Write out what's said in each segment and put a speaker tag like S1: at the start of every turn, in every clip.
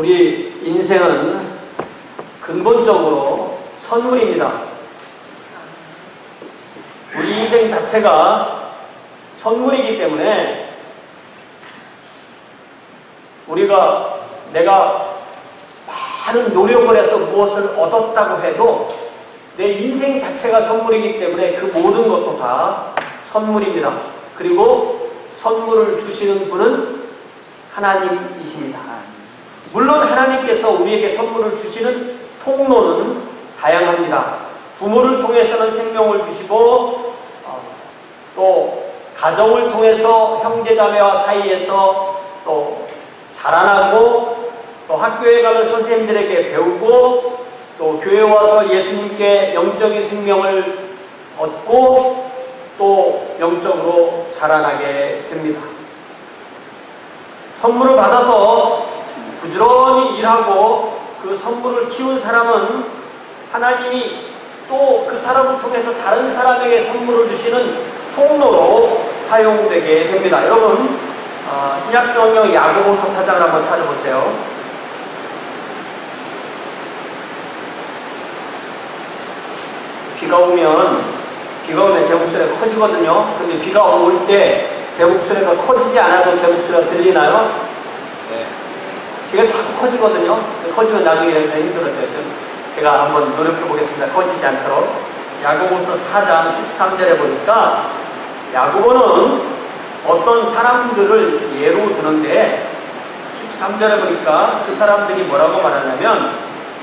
S1: 우리 인생은 근본적으로 선물입니다. 우리 인생 자체가 선물이기 때문에 내가 많은 노력을 해서 무엇을 얻었다고 해도 내 인생 자체가 선물이기 때문에 그 모든 것도 다 선물입니다. 그리고 선물을 주시는 분은 하나님이십니다. 물론 하나님께서 우리에게 선물을 주시는 통로는 다양합니다. 부모를 통해서는 생명을 주시고 또 가정을 통해서 형제자매와 사이에서 또 자라나고 또 학교에 가면 선생님들에게 배우고 또 교회에 와서 예수님께 영적인 생명을 얻고 또 영적으로 자라나게 됩니다. 선물을 받아서 부지런히 일하고 그 선물을 키운 사람은 하나님이 또 그 사람을 통해서 다른 사람에게 선물을 주시는 통로로 사용되게 됩니다. 여러분 신약성경 야고보서 4장을 한번 찾아보세요. 비가 오면 제 목소리가 커지거든요. 근데 비가 올 때 제 목소리가 커지지 않아도 제 목소리가 들리나요? 네. 제가 자꾸 커지거든요. 커지면 나중에 힘들어져요. 제가 한번 노력해 보겠습니다. 커지지 않도록. 야고보서 4장 13절에 보니까 야고보는 어떤 사람들을 예로 드는데 13절에 보니까 그 사람들이 뭐라고 말하냐면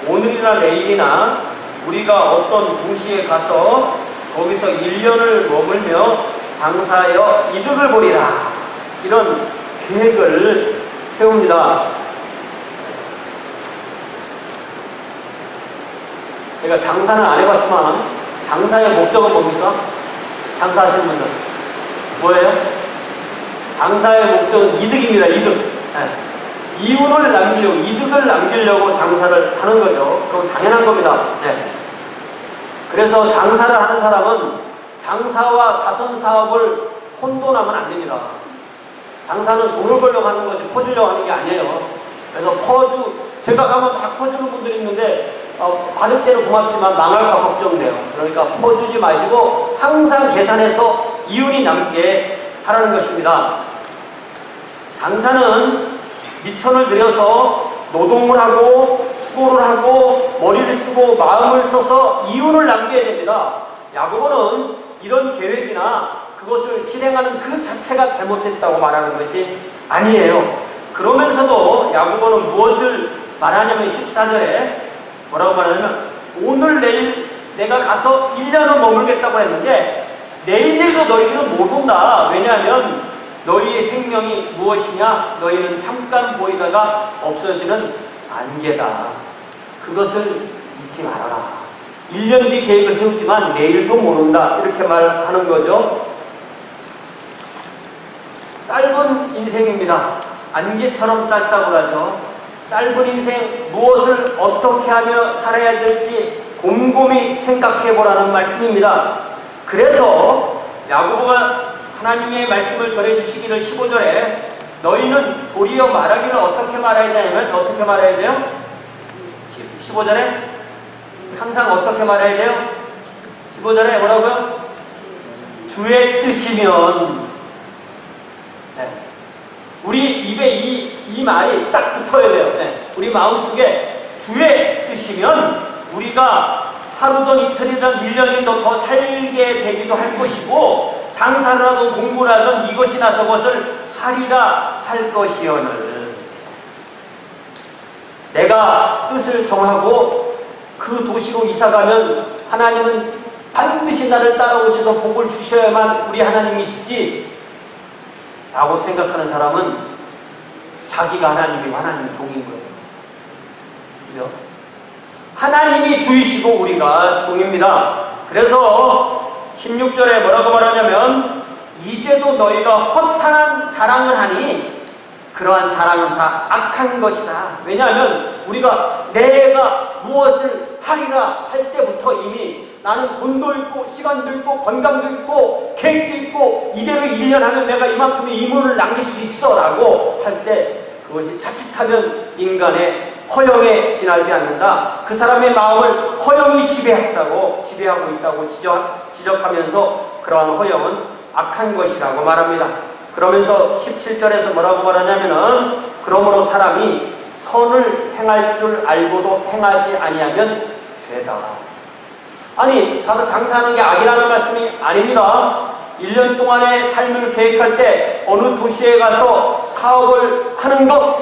S1: 오늘이나 내일이나 우리가 어떤 도시에 가서 거기서 1년을 머물며 장사하여 이득을 보리라. 이런 계획을 세웁니다. 제가 장사는 안 해봤지만 장사의 목적은 뭡니까? 장사하시는 분들 뭐예요? 장사의 목적은 이득입니다. 이득. 네. 이윤을 남기려고, 이득을 남기려고 장사를 하는 거죠. 그건 당연한 겁니다. 네. 그래서 장사를 하는 사람은 장사와 자선사업을 혼돈하면 안 됩니다. 장사는 돈을 벌려고 하는 거지 퍼주려고 하는 게 아니에요. 그래서 제가 가면 막 퍼주는 분들이 있는데 받을 때는 고맙지만 망할까 걱정돼요. 그러니까 퍼주지 마시고 항상 계산해서 이윤이 남게 하라는 것입니다. 장사는 미천을 들여서 노동을 하고 수고를 하고 머리를 쓰고 마음을 써서 이윤을 남겨야 됩니다. 야고보는 이런 계획이나 그것을 실행하는 그 자체가 잘못됐다고 말하는 것이 아니에요. 그러면서도 야고보는 무엇을 말하냐면 14절에 뭐라고 말하냐면 오늘 내일 내가 가서 1년을 머물겠다고 했는데 내일도 너희들은 못 온다. 왜냐하면 너희의 생명이 무엇이냐? 너희는 잠깐 보이다가 없어지는 안개다. 그것을 잊지 말아라. 1년 뒤 계획을 세우지만 내일도 못 온다. 이렇게 말하는 거죠. 짧은 인생입니다. 안개처럼 짧다고 하죠. 짧은 인생 무엇을 어떻게 하며 살아야 될지 곰곰이 생각해 보라는 말씀입니다. 그래서 야고보가 하나님의 말씀을 전해주시기를 15절에 너희는 도리어 말하기를 어떻게 말해야 되냐면 어떻게 말해야 돼요? 15절에 항상 어떻게 말해야 돼요? 15절에 뭐라고요? 주의 뜻이면 네. 우리 입에 이 말이 딱 붙어야 돼요. 네. 우리 마음속에 주의 뜻이면 우리가 하루든 이틀이든 1년이든 더 살게 되기도 할 것이고 장사를 하든 공부를 하든 이것이나 저것을 하리라 할 것이오늘 내가 뜻을 정하고 그 도시로 이사가면 하나님은 반드시 나를 따라오셔서 복을 주셔야만 우리 하나님이시지 라고 생각하는 사람은 자기가 하나님이고 하나님의 종인 거예요. 그죠? 하나님이 주이시고 우리가 종입니다. 그래서 16절에 뭐라고 말하냐면 이제도 너희가 허탄한 자랑을 하니 그러한 자랑은 다 악한 것이다. 왜냐하면 우리가 내가 무엇을 하리라 할 때부터 이미 나는 돈도 있고 시간도 있고 건강도 있고 계획도 있고 이대로 1년 하면 내가 이만큼의 이문을 남길 수 있어 라고 할 때 그것이 자칫하면 인간의 허영에 지나지 않는다. 그 사람의 마음을 허영이 지배하고 있다고 지적하면서 그러한 허영은 악한 것이라고 말합니다. 그러면서 17절에서 뭐라고 말하냐면은 그러므로 사람이 선을 행할 줄 알고도 행하지 아니하면 죄다. 아니, 가서 장사하는 게 악이라는 말씀이 아닙니다. 1년 동안의 삶을 계획할 때 어느 도시에 가서 사업을 하는 것,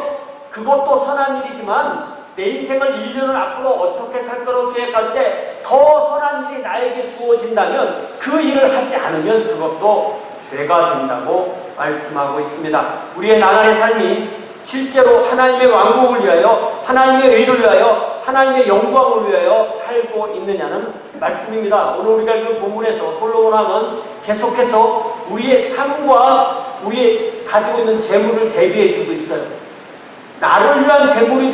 S1: 그것도 선한 일이지만 내 인생을 1년을 앞으로 어떻게 살 거라고 계획할 때 더 선한 일이 나에게 주어진다면 그 일을 하지 않으면 그것도 죄가 된다고 말씀하고 있습니다. 우리의 나날의 삶이 실제로 하나님의 왕국을 위하여, 하나님의 의를 위하여, 하나님의 영광을 위하여 살고 있느냐는 말씀입니다. 오늘 우리가 읽은 본문에서 솔로몬 왕은 계속해서 우리의 삶과 우리의 가지고 있는 재물을 대비해 주고 있어요. 나를 위한 재물이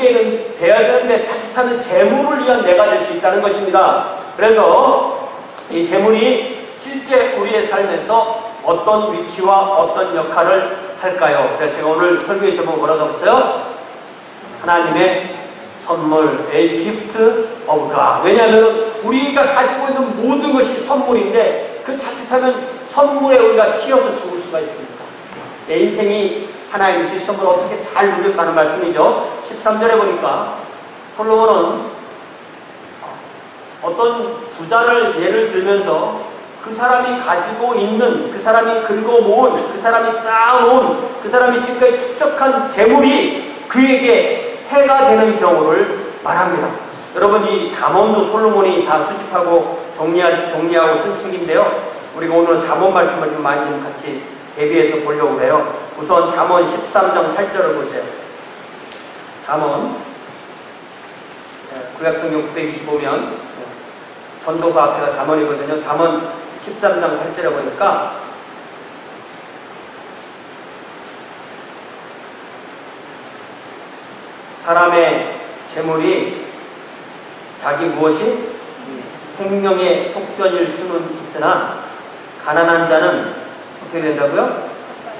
S1: 돼야 되는데 자칫하면 재물을 위한 내가 될 수 있다는 것입니다. 그래서 이 재물이 실제 우리의 삶에서 어떤 위치와 어떤 역할을 할까요? 그래서 제가 오늘 설교의 제목은 뭐라고 했어요? 하나님의 선물, A gift of God. 왜냐하면 우리가 가지고 있는 모든 것이 선물인데 그 자칫하면 선물에 우리가 치여서 죽을 수가 있습니다. 내 인생이 하나님이 주신 선물을 어떻게 잘 누릴까는 말씀이죠. 13절에 보니까 솔로몬은 어떤 부자를 예를 들면서 그 사람이 가지고 있는, 그 사람이 긁어모은, 그 사람이 쌓아놓은, 그 사람이 지금까지 축적한 재물이 그에게 해가 되는 경우를 말합니다. 여러분, 이 잠언도 솔로몬이 다 수집하고 정리하고 쓴 책인데요. 우리가 오늘 잠언 말씀을 좀 많이 좀 같이 대비해서 보려고 해요. 우선 잠언 13장 8절을 보세요. 잠언, 구약성경 925면 전도가 앞에가 잠언이거든요. 잠언 13장 8절에 보니까 사람의 재물이 자기 무엇이 생명의 속전일 수는 있으나 가난한 자는 어떻게 된다고요?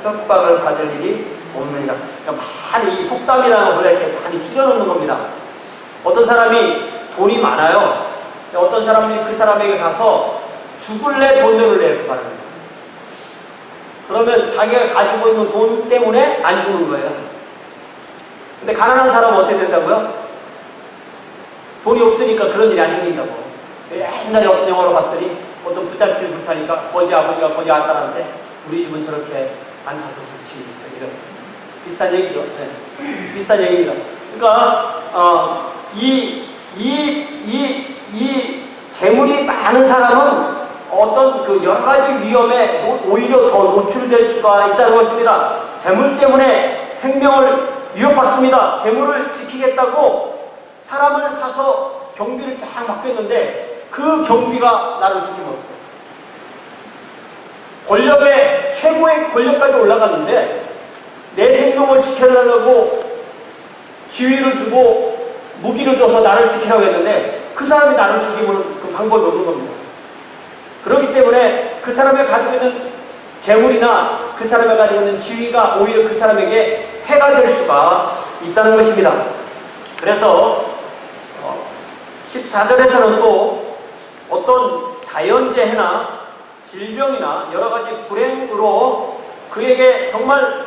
S1: 협박을 받을 일이 없느니라. 그러니까 많이 이 속담이라는 걸 원래 이렇게 많이 줄여놓는 겁니다. 어떤 사람이 돈이 많아요. 어떤 사람이 그 사람에게 가서 죽을래 돈을 내 이렇게 말합니다. 그러면 자기가 가지고 있는 돈 때문에 안 주는 거예요. 근데 가난한 사람은 어떻게 된다고요? 돈이 없으니까 그런 일이 안 생긴다고. 옛날에 어떤 영화로 봤더니 어떤 부잣집을 부타니까 거지 아버지가 거지 아들한테 우리 집은 저렇게 안 타서 좋지. 이런 비슷한 얘기죠. 네. 비슷한 얘기입니다. 그러니까 이 재물이 많은 사람은 어떤 그 여러 가지 위험에 오히려 더 노출될 수가 있다는 것입니다. 재물 때문에 생명을 위협받습니다. 재물을 지키겠다고 사람을 사서 경비를 쫙 맡겼는데 그 경비가 나를 죽이면 어떡해? 권력의 최고의 권력까지 올라갔는데 내 생명을 지켜달라고 지위를 주고 무기를 줘서 나를 지키라고 했는데 그 사람이 나를 죽이면 그 방법이 없는 겁니다. 그렇기 때문에 그 사람이 가지고 있는 재물이나 그 사람이 가지고 있는 지위가 오히려 그 사람에게 해가 될 수가 있다는 것입니다. 그래서 14절에서는 또 어떤 자연재해나 질병이나 여러 가지 불행으로 그에게 정말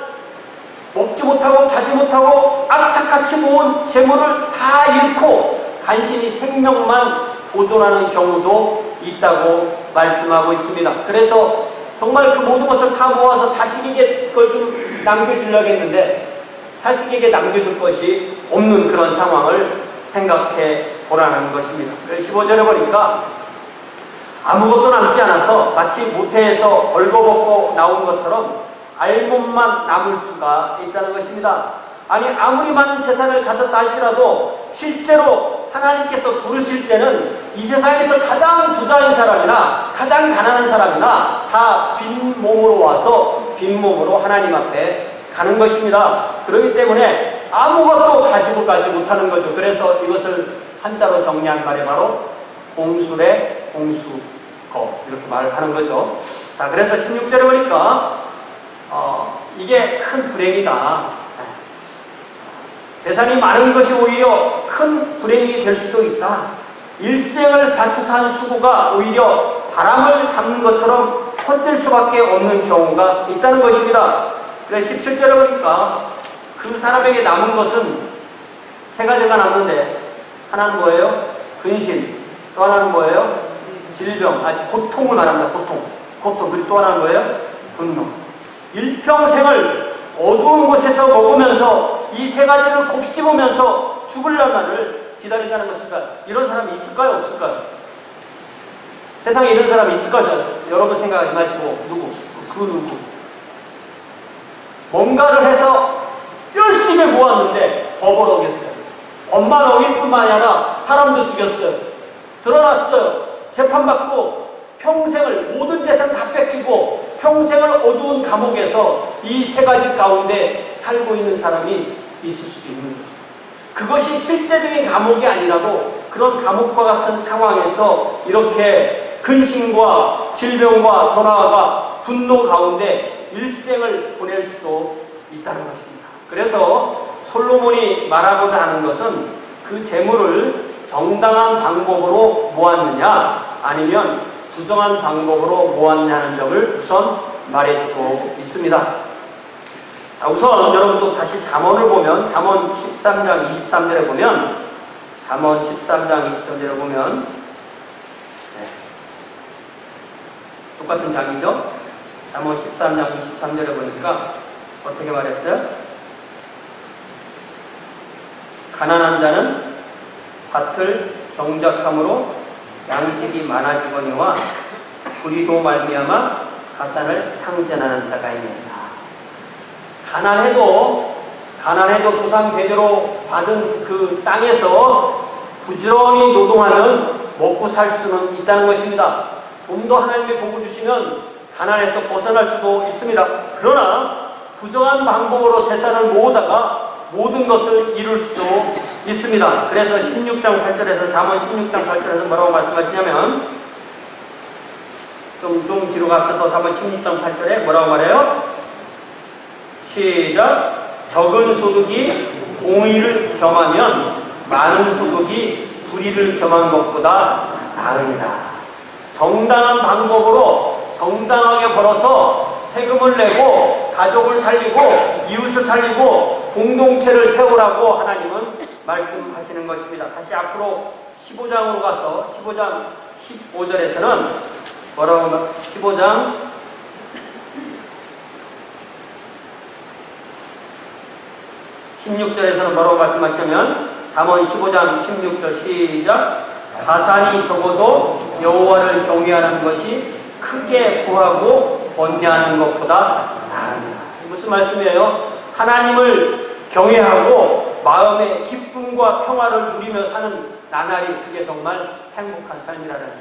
S1: 먹지 못하고 자지 못하고 악착같이 모은 재물을 다 잃고 간신히 생명만 보존하는 경우도 있다고 말씀하고 있습니다. 그래서 정말 그 모든 것을 다 모아서 자식에게 그걸 좀 남겨주려고 했는데 자식에게 남겨줄 것이 없는 그런 상황을 생각해 보라는 것입니다. 그래서 15절에 보니까 아무것도 남지 않아서 마치 모태에서 벌거벗고 나온 것처럼 알몸만 남을 수가 있다는 것입니다. 아니, 아무리 많은 재산을 가졌다 할지라도 실제로 하나님께서 부르실 때는 이 세상에서 가장 부자인 사람이나 가장 가난한 사람이나 다 빈몸으로 와서 빈몸으로 하나님 앞에 가는 것입니다. 그렇기 때문에 아무것도 가지고 가지 못하는 거죠. 그래서 이것을 한자로 정리한 말이 바로 공술의 공수거 이렇게 말을 하는 거죠. 자, 그래서 16절에 보니까 이게 큰 불행이다. 재산이 많은 것이 오히려 큰 불행이 될 수도 있다. 일생을 바쳐서 한 수고가 오히려 바람을 잡는 것처럼 헛될 수밖에 없는 경우가 있다는 것입니다. 그래서 17절에 보니까 그 사람에게 남은 것은 세 가지가 남는데, 하나는 뭐예요? 근심. 또 하나는 뭐예요? 질병. 고통을 말합니다. 고통. 그리고 또 하나는 뭐예요? 분노. 일평생을 어두운 곳에서 먹으면서 이 세 가지를 곱씹으면서 죽을 날만을 기다린다는 것입니다. 이런 사람이 있을까요? 없을까요? 세상에 이런 사람이 있을까요? 여러분 생각하지 마시고, 누구? 뭔가를 해서 열심히 모았는데 법을 어겼어요. 법만 어길 뿐만 아니라 사람도 죽였어요. 드러났어요. 재판받고 평생을 모든 재산 다 뺏기고 평생을 어두운 감옥에서 이 세 가지 가운데 살고 있는 사람이 있을 수도 있는 거죠. 그것이 실제적인 감옥이 아니라도 그런 감옥과 같은 상황에서 이렇게 근심과 질병과 도나와 분노 가운데 일생을 보낼 수도 있다는 것입니다. 그래서 솔로몬이 말하고자 하는 것은 그 재물을 정당한 방법으로 모았느냐 아니면 부정한 방법으로 모았냐는 점을 우선 말해주고 있습니다. 자, 우선 여러분 또 다시 잠언을 보면, 잠언 13장 23절에 보면, 잠언 13장 23절에 보면 똑같은 장이죠. 잠언 13장 23절에 보니까 어떻게 말했어요? 가난한 자는 밭을 경작함으로 양식이 많아지거니와 불의로 말미암아 가산을 탕진하는 자가 있느니라. 가난해도 조상 대대로 받은 그 땅에서 부지런히 노동하면 먹고 살 수는 있다는 것입니다. 좀 더 하나님의 복을 주시면 가난에서 벗어날 수도 있습니다. 그러나 부정한 방법으로 재산을 모으다가 모든 것을 이룰 수도 있습니다. 그래서 16장 8절에서 잠언 16장 8절에서 뭐라고 말씀하시냐면, 좀 뒤로 갔어서 잠언 16장 8절에 뭐라고 말해요? 시작. 적은 소득이 공의를 겸하면 많은 소득이 불의를 겸한 것보다 나으니라. 정당한 방법으로 정당하게 벌어서 세금을 내고 가족을 살리고 이웃을 살리고 공동체를 세우라고 하나님은 말씀하시는 것입니다. 다시 앞으로 15장으로 가서 15장 15절에서는 뭐라고 15장 16절에서는 뭐라고 말씀하시냐면, 잠언 15장 16절 시작. 가산이 적어도 여호와를 경외하는 것이 크게 구하고 번뇌하는 것보다 나으니라. 무슨 말씀이에요? 하나님을 경외하고 마음의 기쁨과 평화를 누리며 사는 나날이, 그게 정말 행복한 삶이라는.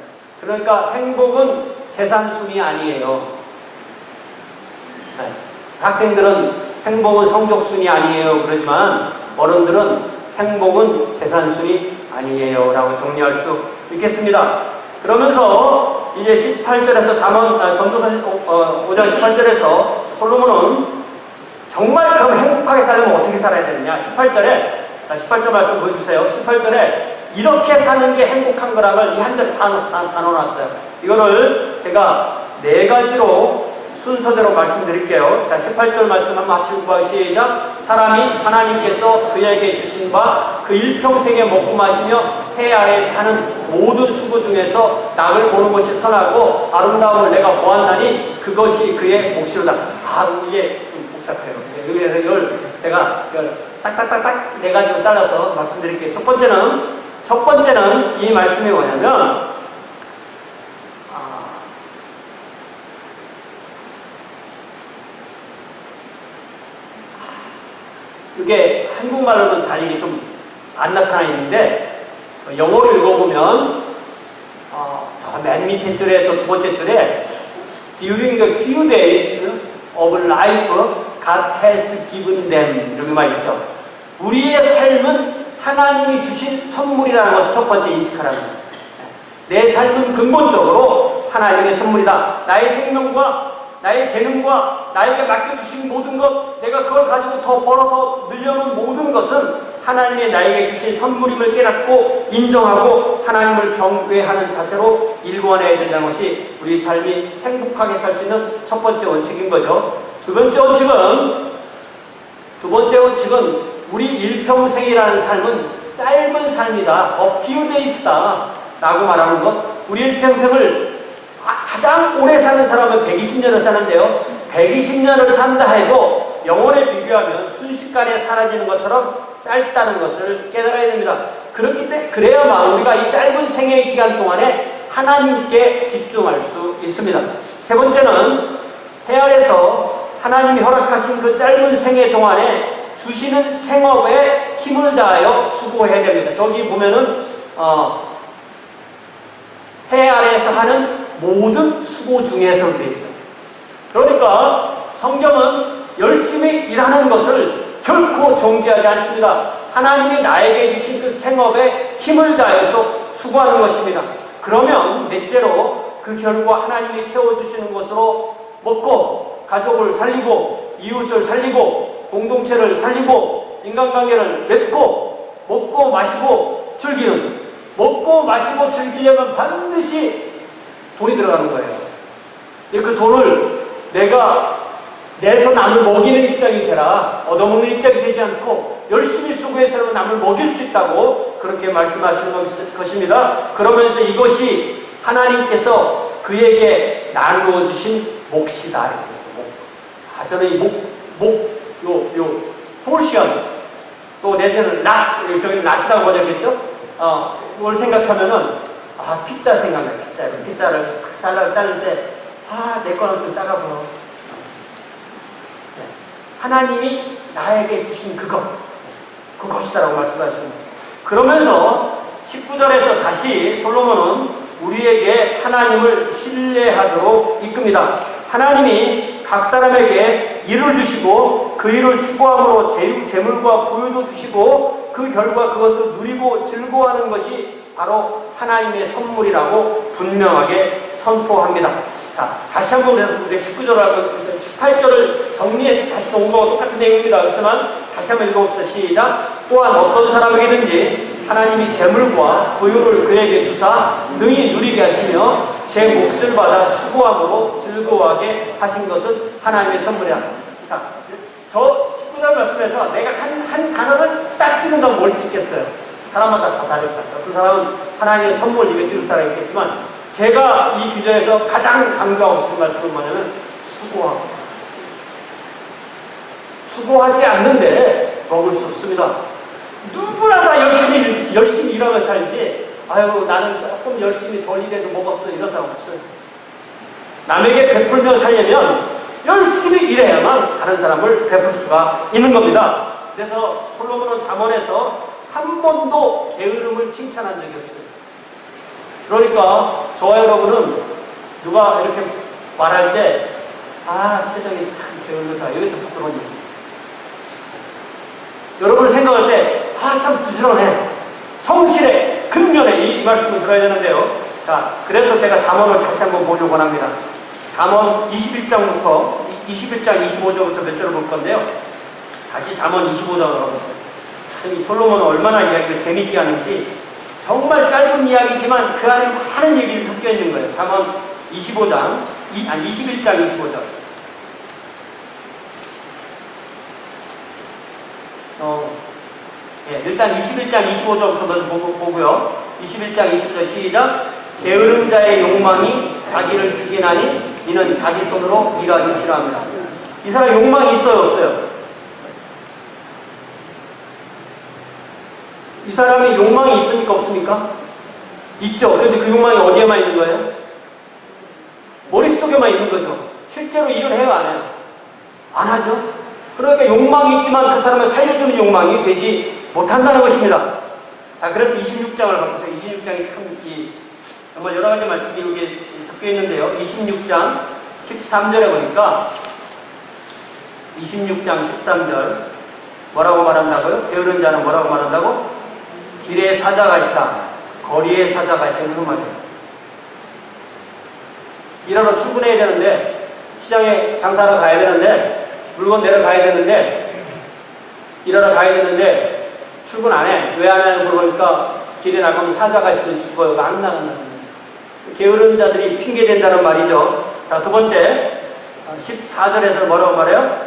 S1: 그러니까 행복은 재산순이 아니에요. 학생들은 행복은 성적순이 아니에요 그러지만 어른들은 행복은 재산순이 아니에요 라고 정리할 수 있겠습니다. 그러면서 이제 18절에서 전도서 5장 18절에서 솔로몬은 정말 그럼 행복하게 살려면 어떻게 살아야 되느냐. 18절에, 자 18절 말씀 보여주세요. 18절에 이렇게 사는 게 행복한 거라고 이 한 절에 다 넣어놨어요. 이거를 제가 네 가지로 순서대로 말씀드릴게요. 자, 18절 말씀 한번 합치고 시작. 사람이 하나님께서 그에게 주신 바 그 일평생에 먹고 마시며 해 아래 사는 모든 수고 중에서 낙을 보는 것이 선하고 아름다움을 내가 보았나니 그것이 그의 몫이로다. 이게 좀 복잡해요. 그래서 이걸 제가 딱딱딱딱 네 가지로 잘라서 말씀드릴게요. 첫 번째는 이 말씀이 뭐냐면, 이게 한국말로는 잘 이게 좀 안 나타나 있는데, 영어로 읽어보면 맨 밑에 줄에 또 두 번째 줄에 During the few days of life God has given them 이렇게 말했죠. 우리의 삶은 하나님이 주신 선물이라는 것을 첫 번째 인식하라는 거예요. 내 삶은 근본적으로 하나님의 선물이다. 나의 생명과 나의 재능과 나에게 맡겨주신 모든 것, 내가 그걸 가지고 더 벌어서 늘려놓은 모든 것은 하나님의 나에게 주신 선물임을 깨닫고 인정하고 하나님을 경배하는 자세로 일관해야 된다는 것이 우리 삶이 행복하게 살 수 있는 첫 번째 원칙인 거죠. 두 번째 원칙은 우리 일평생이라는 삶은 짧은 삶이다. A few days다. 라고 말하는 것. 우리 일평생을 가장 오래 사는 사람은 120년을 사는데요. 120년을 산다 해도 영혼에 비교하면 순식간에 사라지는 것처럼 짧다는 것을 깨달아야 됩니다. 그렇기 때문에 그래야만 우리가 이 짧은 생애의 기간 동안에 하나님께 집중할 수 있습니다. 세 번째는 해 아래서 하나님이 허락하신 그 짧은 생애 동안에 주시는 생업에 힘을 다하여 수고해야 됩니다. 저기 보면은 해 아래에서 하는 모든 수고 중에서 되어 있죠. 그러니까 성경은 열심히 일하는 것을 결코 정죄하지 않습니다. 하나님이 나에게 주신 그 생업에 힘을 다해서 수고하는 것입니다. 그러면 넷째로 그 결과 하나님이 채워주시는 것으로 먹고 가족을 살리고 이웃을 살리고 공동체를 살리고 인간관계를 맺고 먹고 마시고 즐기는, 먹고 마시고 즐기려면 반드시 돈이 들어가는 거예요. 그 돈을 내가 내서 남을 먹이는 입장이 되라, 얻어먹는 입장이 되지 않고 열심히 수고해서 남을 먹일 수 있다고 그렇게 말씀하시는 것입니다. 그러면서 이것이 하나님께서 그에게 나누어 주신 몫이다. 이렇게 해서 저는 이 포션, 또 내지는 저기는 낫이라고 번역했죠. 이걸 생각하면은 피자 생각나요. 피자를 자를 때 내 거는 좀 작아 보여. 하나님이 나에게 주신 그것이다라고 말씀하시는 거죠. 그러면서 19절에서 다시 솔로몬은 우리에게 하나님을 신뢰하도록 이끕니다. 하나님이 각 사람에게 일을 주시고 그 일을 수고함으로 재물과 부유도 주시고 그 결과 그것을 누리고 즐거워하는 것이 바로 하나님의 선물이라고 분명하게 선포합니다. 자, 다시 한번 우리 19절하고 18절을 정리해서 다시 온 거와 똑같은 내용입니다. 그렇지만 다시 한번 읽어봅시다. 시작. 또한 어떤 사람에게든지 하나님이 재물과 부유를 그에게 주사 능히 누리게 하시며 제 몫을 받아 수고함으로 즐거워하게 하신 것은 하나님의 선물이다. 자, 저 19절 말씀에서 내가 한 단어를 딱 찍는다고 뭘 찍겠어요? 사람마다 다 다를 것 같아요. 어떤 사람은 하나님의 선물 입에 들 사람이 있겠지만 제가 이 규절에서 가장 강조하고 싶은 말씀은 뭐냐면 수고하고, 수고하지 않는데 먹을 수 없습니다. 누구나 다 열심히 일하며 살지 나는 조금 열심히 덜 일해도 먹었어 이런 사람 없어요. 남에게 베풀며 살려면 열심히 일해야만 다른 사람을 베풀 수가 있는 겁니다. 그래서 솔로몬은 잠언에서 한 번도 게으름을 칭찬한 적이 없어요. 그러니까 저와 여러분은 누가 이렇게 말할 때 최정이 참 게을르다, 이게 좀 부끄러운 얘기. 여러분을 생각할 때 참 부지런해, 성실해, 근면해, 이 말씀을 들어야 되는데요. 자, 그래서 제가 잠언을 다시 한번 보려고 합니다. 잠언 21장 25절부터 몇 절을 볼 건데요. 다시 잠언 25장으로 가보세요. 이 솔로몬은 얼마나 이야기를 재밌게 하는지, 정말 짧은 이야기지만 그 안에 많은 얘기를 섞여 있는 거예요. 잠언 21장 25절. 일단 21장 25절부터 먼저 보고요. 21장 20절 시작. 게으른 자의 욕망이 자기를 죽이나니 이는 자기 손으로 일하기 싫어합니다. 이 사람 욕망이 있어요, 없어요? 이 사람이 욕망이 있습니까, 없습니까? 있죠. 그런데 그 욕망이 어디에만 있는 거예요? 머릿속에만 있는 거죠. 실제로 일을 해요, 안 해요? 안 하죠. 그러니까 욕망이 있지만 그 사람을 살려주는 욕망이 되지 못한다는 것입니다. 자, 그래서 26장을 가보세요. 26장이 참 정말 여러 가지 말씀이 여기에 섞여 있는데요. 26장 13절에 보니까 26장 13절 뭐라고 말한다고요? 게으른 자는 뭐라고 말한다고? 길에 사자가 있다, 거리에 사자가 있다, 이런 말이에요. 일하러 출근해야 되는데, 시장에 장사하러 가야 되는데, 물건 내러 가야 되는데, 일하러 가야 되는데, 출근 안 해. 왜 안 하냐고 물어보니까 길에 나가면 사자가 있으면 죽어요. 막 나간다는 거예요. 게으른 자들이 핑계 댄다는 말이죠. 자, 두 번째 14절에서 뭐라고 말해요?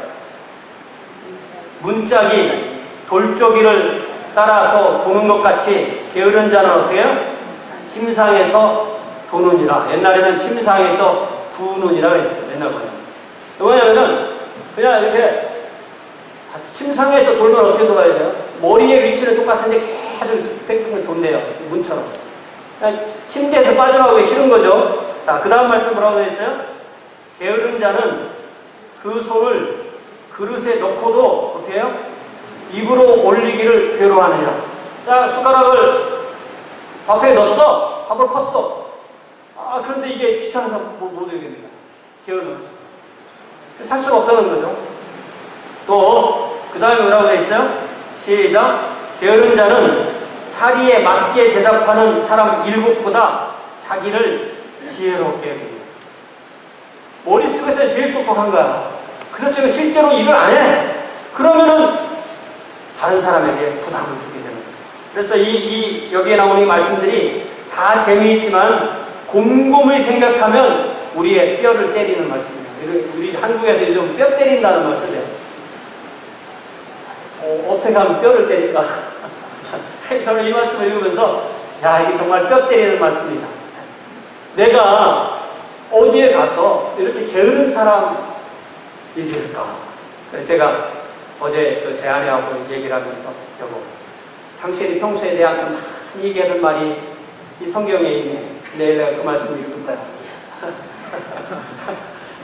S1: 문짝이 돌조기를 따라서 도는 것 같이 게으른 자는 어떻게 해요? 침상에서 도느니라. 옛날에는 침상에서 부느니라 그랬어요. 옛날 거는. 왜냐면은 그냥 이렇게 침상에서 돌면 어떻게 돌아야 돼요? 머리의 위치는 똑같은데 계속 뺑뺑 돈대요. 문처럼. 그냥 침대에서 빠져나오기 싫은 거죠. 자, 그 다음 말씀 뭐라고 되어 있어요? 게으른 자는 그 손을 그릇에 넣고도 어떻게 해요? 입으로 올리기를 괴로워하느냐. 자, 숟가락을 밥에 넣었어. 밥을 펐어. 아, 그런데 이게 귀찮아서 못 되겠습니다. 게으른. 살 수가 없다는 거죠. 또, 그 다음에 뭐라고 되어 있어요? 시작. 게으른 자는 사리에 맞게 대답하는 사람 7보다 자기를 지혜롭게 여깁니다. 머릿속에서 제일 똑똑한 거야. 그렇지만 실제로 일을 안 해. 그러면은 다른 사람에게 부담을 주게 되는 거죠. 그래서 여기에 나오는 이 말씀들이 다 재미있지만 곰곰이 생각하면 우리의 뼈를 때리는 말씀입니다. 우리 한국에서 요즘 뼈 때린다는 말 쓰세요. 어떻게 하면 뼈를 때릴까? 저는 이 말씀을 읽으면서 야, 이게 정말 뼈 때리는 말씀이다. 내가 어디에 가서 이렇게 게으른 사람이 될까? 그래서 제가 어제 제 아내하고 얘기를 하면서 여보, 당신이 평소에 내한테 많이 얘기하는 말이 이 성경에 있네. 내일 내가 그 말씀을 읽을 거야.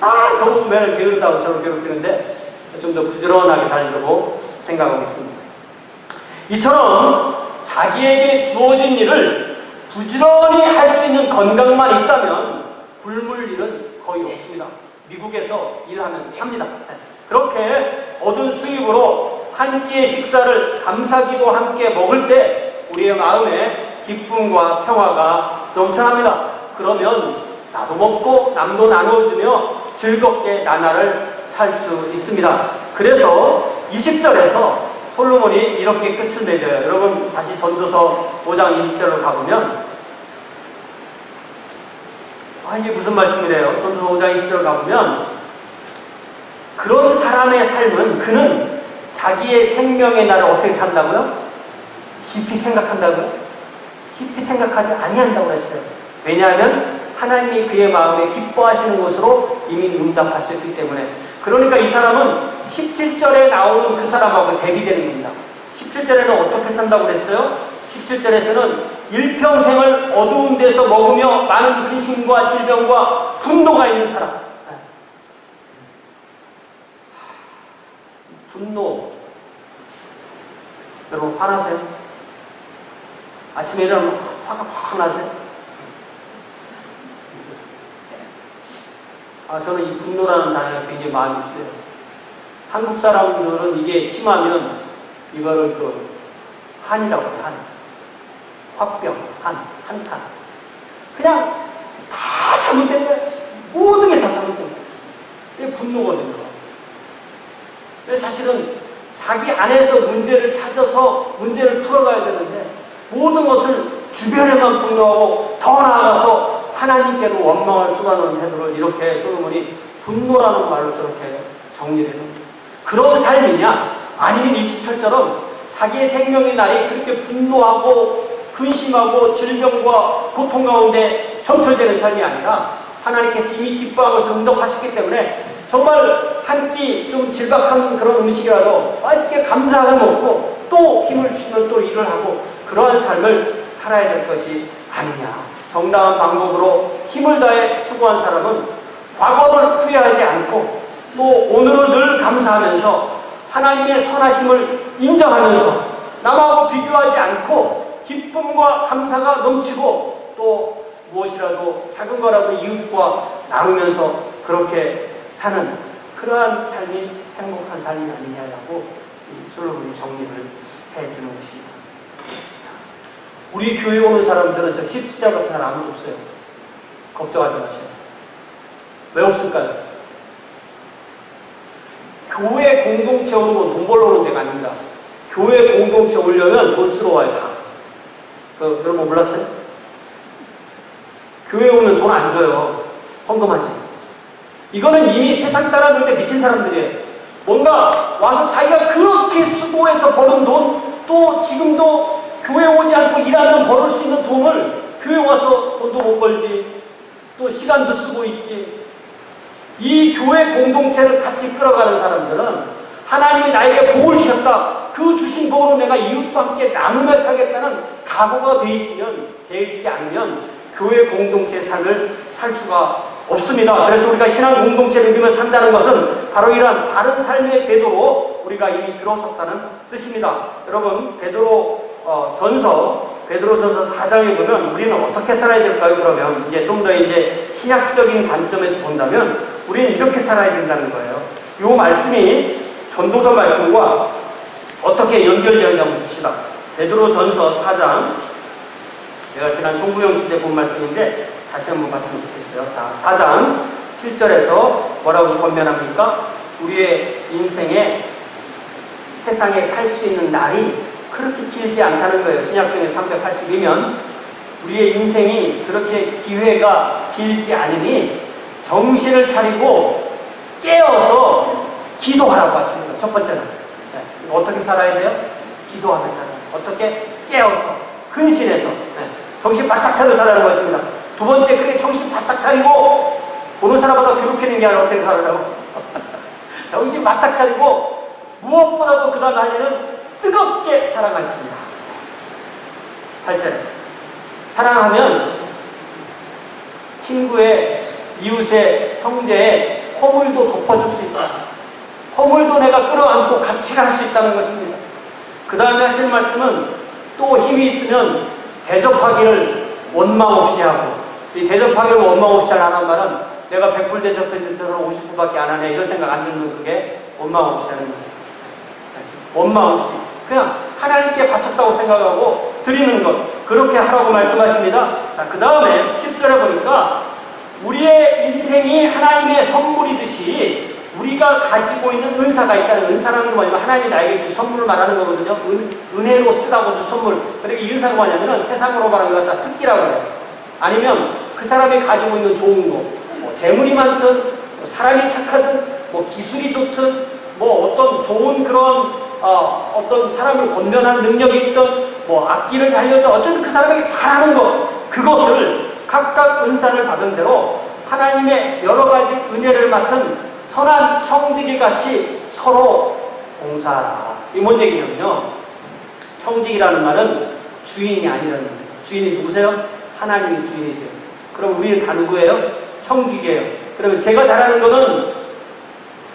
S1: 아, 저보고 매일 게으르다고 저를 괴롭히는데 좀 더 부지런하게 살려고 생각하고 있습니다. 이처럼 자기에게 주어진 일을 부지런히 할 수 있는 건강만 있다면 굶을 일은 거의 없습니다. 미국에서 일하면 삽니다. 그렇게 얻은 수입으로 한 끼의 식사를 감사기도 함께 먹을 때 우리의 마음에 기쁨과 평화가 넘쳐납니다. 그러면 나도 먹고 남도 나눠주며 즐겁게 나날을 살 수 있습니다. 그래서 20절에서 솔로몬이 이렇게 끝을 맺어요. 여러분 다시 전도서 5장 20절로 가보면 이게 무슨 말씀이래요? 전도서 5장 20절로 가보면 그런 사람의 삶은 그는 자기의 생명의 날을 어떻게 한다고요? 깊이 생각한다고요? 깊이 생각하지 아니한다고 했어요. 왜냐하면 하나님이 그의 마음에 기뻐하시는 것으로 이미 응답하셨기 때문에. 그러니까 이 사람은 17절에 나오는 그 사람하고 대비되는 겁니다. 17절에는 어떻게 산다고 그랬어요? 17절에서는 일평생을 어두운 데서 먹으며 많은 근심과 질병과 분노가 있는 사람. 분노. 여러분 화나세요? 아침에 일어나면 화가 확 나세요? 저는 이 분노라는 단어에 굉장히 마음이 있어요. 한국 사람들은 이게 심하면 이거를 한이라고 해요. 한. 화병, 한탄. 그냥 다 잘못된 거예요. 모든 게 다 잘못된 거예요. 이게 분노거든요. 그래서 사실은 자기 안에서 문제를 찾아서 문제를 풀어가야 되는데 모든 것을 주변에만 분노하고 더 나아가서 하나님께도 원망을 쏟아놓은 태도를 이렇게 솔로몬이 분노라는 말로 저렇게 정리를 해요. 그런 삶이냐? 아니면 27절처럼 자기의 생명의 날이 그렇게 분노하고 근심하고 질병과 고통 가운데 점철되는 삶이 아니라 하나님께서 이미 기뻐한 것을 응답하셨기 때문에 정말 한 끼 좀 질박한 그런 음식이라도 맛있게 감사하게 먹고 또 힘을 주시면 또 일을 하고 그러한 삶을 살아야 될 것이 아니냐. 정당한 방법으로 힘을 다해 수고한 사람은 과거를 후회하지 않고 또 오늘을 늘 감사하면서 하나님의 선하심을 인정하면서 남하고 비교하지 않고 기쁨과 감사가 넘치고 또 무엇이라도 작은 거라도 이웃과 나누면서 그렇게 사는 그러한 삶이 행복한 삶이 아니냐라고 솔로몬이 정리를 해주는 것입니다. 우리 교회 오는 사람들은 저 십지자 같은 사람 아무도 없어요. 걱정하지 마세요. 왜 없을까요? 교회 공동체 오는 건 돈 벌러 오는 데가 아닙니다. 교회 공동체 오려면 돈 쓰러 와요, 다. 여러분 몰랐어요? 교회 오면 돈 안 줘요. 헌금하지. 이거는 이미 세상 사람들한테 미친 사람들이에요. 뭔가 와서 자기가 그렇게 수고해서 버는 돈, 또 지금도 교회 오지 않고 일하면 벌을 수 있는 돈을 교회 와서 돈도 못 벌지, 또 시간도 쓰고 있지. 이 교회 공동체를 같이 끌어가는 사람들은 하나님이 나에게 복을 주셨다, 그 주신 복으로 내가 이웃과 함께 나누며 살겠다는 각오가 되어 있지 않으면 교회 공동체의 삶을 살 수가 없습니다. 그래서 우리가 신앙 공동체를 누리며 산다는 것은 바로 이러한 바른 삶의 궤도로 우리가 이미 들어섰다는 뜻입니다. 여러분, 베드로전서 4장에 보면 우리는 어떻게 살아야 될까요? 그러면 이제 좀 더 신약적인 관점에서 본다면 우리는 이렇게 살아야 된다는 거예요. 이 말씀이 전도서 말씀과 어떻게 연결되는지 한번 봅시다. 베드로전서 4장, 제가 지난 송구영 시대 본 말씀인데 다시 한번 봤으면 좋겠어요. 자, 4장 7절에서 뭐라고 권면합니까? 우리의 인생에 세상에 살 수 있는 날이 그렇게 길지 않다는 거예요. 신약성에 382면 우리의 인생이 그렇게 기회가 길지 않으니 정신을 차리고 깨어서 기도하라고 하십니다. 첫 번째는 어떻게 살아야 돼요? 기도하며 살아요. 어떻게? 깨어서, 근신해서, 정신 바짝 차려 살아는 것입니다. 두 번째, 그렇게 정신 바짝 차리고 보는 사람보다 괴롭히는 게 아니라 어떻게 살아라고? 정신 바짝 차리고 무엇보다도 그 다음 할 일은 뜨겁게 사랑할지니라. 8절, 사랑하면 친구의, 이웃의, 형제의 허물도 덮어줄 수 있다. 허물도 내가 끌어안고 같이 갈 수 있다는 것입니다. 그 다음에 하시는 말씀은 또 힘이 있으면 대접하기를 원망 없이 하고, 이 대접하기를 원망 없이 하는 말은 내가 100불 대접해줄 때는 50불밖에 안 하네 이런 생각 안 드는, 그게 원망 없이 하는 거예요. 원망 없이 그냥 하나님께 바쳤다고 생각하고 드리는 것, 그렇게 하라고 말씀하십니다. 자, 그 다음에 10절에 보니까 우리의 인생이 하나님의 선물이듯이 우리가 가지고 있는 은사가 있다는, 은사라는 건 뭐냐면 하나님이 나에게 주신 선물을 말하는 거거든요. 은혜로 쓰라고 준 선물. 그러니까 이 은사가 뭐냐면 세상으로 말하면 다 특기라고 해요. 아니면 그 사람이 가지고 있는 좋은 거, 뭐 재물이 많든, 뭐 사람이 착하든, 뭐 기술이 좋든, 뭐 어떤 좋은 그런 어떤 사람을 권면하는 능력이 있든, 뭐 악기를 잘 여든, 어쨌든 그 사람에게 잘하는 것, 그것을 각각 은사를 받은 대로 하나님의 여러 가지 은혜를 맡은 선한 청지기 같이 서로 봉사하라. 이게 뭔 얘기냐면요, 청지기라는 말은 주인이 아니라는 거예요. 주인이 누구세요? 하나님이 주인이세요. 그럼 우리는 다 누구예요? 청지기예요. 그러면 제가 잘하는 거는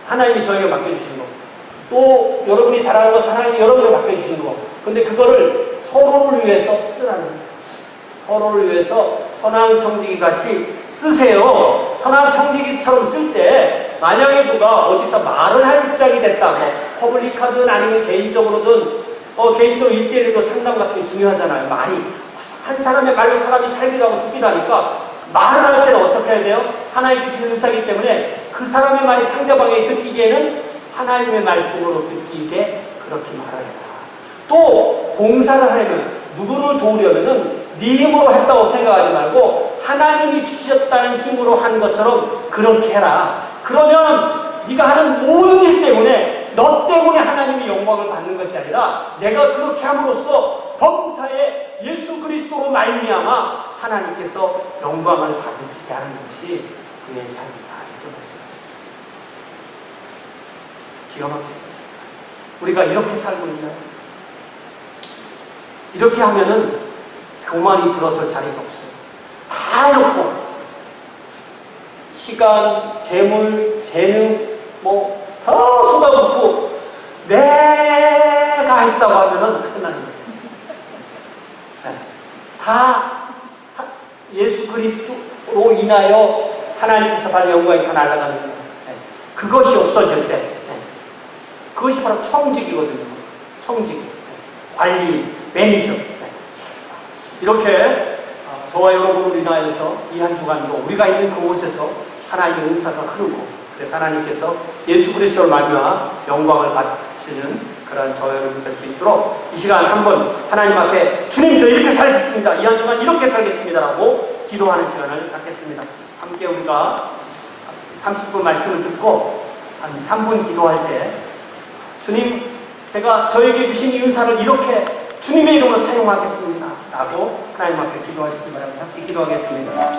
S1: 하나님이 저에게 맡겨주신 거, 또 여러분이 잘하는 거 하나님이 여러분에게 맡겨주신 거, 근데 그거를 서로를 위해서 쓰라는 거예요. 서로를 위해서 선한 청지기 같이 쓰세요. 선한 청지기처럼 쓸 때 만약에 누가 어디서 말을 할 입장이 됐다, 뭐 퍼블릭하든 아니면 개인적으로든, 개인적으로 1대1도 상담 같은 게 중요하잖아요. 말이 한 사람의 말로 사람이 살기도 하고 죽기도 하니까 말을 할 때는 어떻게 해야 돼요? 하나님이 주신 은사이기 때문에 그 사람의 말이 상대방에게 듣기에는 하나님의 말씀으로 듣기게 그렇게 말하라. 또 봉사를 하려면, 누구를 도우려면은 네 힘으로 했다고 생각하지 말고 하나님이 주셨다는 힘으로 한 것처럼 그렇게 해라. 그러면 네가 하는 모든 일 때문에, 너 때문에 하나님이 영광을 받는 것이 아니라 내가 그렇게 함으로써 범사에 예수 그리스도로 말미암아 하나님께서 영광을 받으시게 하는 것이 그의 삶이다. 이렇게 말씀하셨습니다. 기가 막히죠. 우리가 이렇게 살고 있나요? 이렇게 하면은 교만이 들어설 자리가 없어요. 다 해놓고 시간, 재물, 재능 다 쏟아붓고 내가 했다고 하면은 끝나는 거예요. 다 예수 그리스도로 인하여 하나님께서 받은 영광이 다 날아가는 거예요. 그것이 없어질 때, 그것이 바로 청직이거든요. 청직, 관리, 매니저. 이렇게 저와 여러분을 인하여서 이 한 주간도 우리가 있는 그곳에서 하나님의 은사가 흐르고, 그래서 하나님께서 예수 그리스도를 말미암아 영광을 받으시는 그런 저 여러분 될 수 있도록 이 시간 한번 하나님 앞에 주님 저 이렇게 살겠습니다. 이 한 주간 이렇게 살겠습니다라고 기도하는 시간을 갖겠습니다. 함께 우리가 30분 말씀을 듣고 한 3분 기도할 때 주님 제가 저에게 주신 이 은사를 이렇게 주님의 이름으로 사용하겠습니다 라고 하나님 앞에 기도하시기 바랍니다. 함께 기도하겠습니다.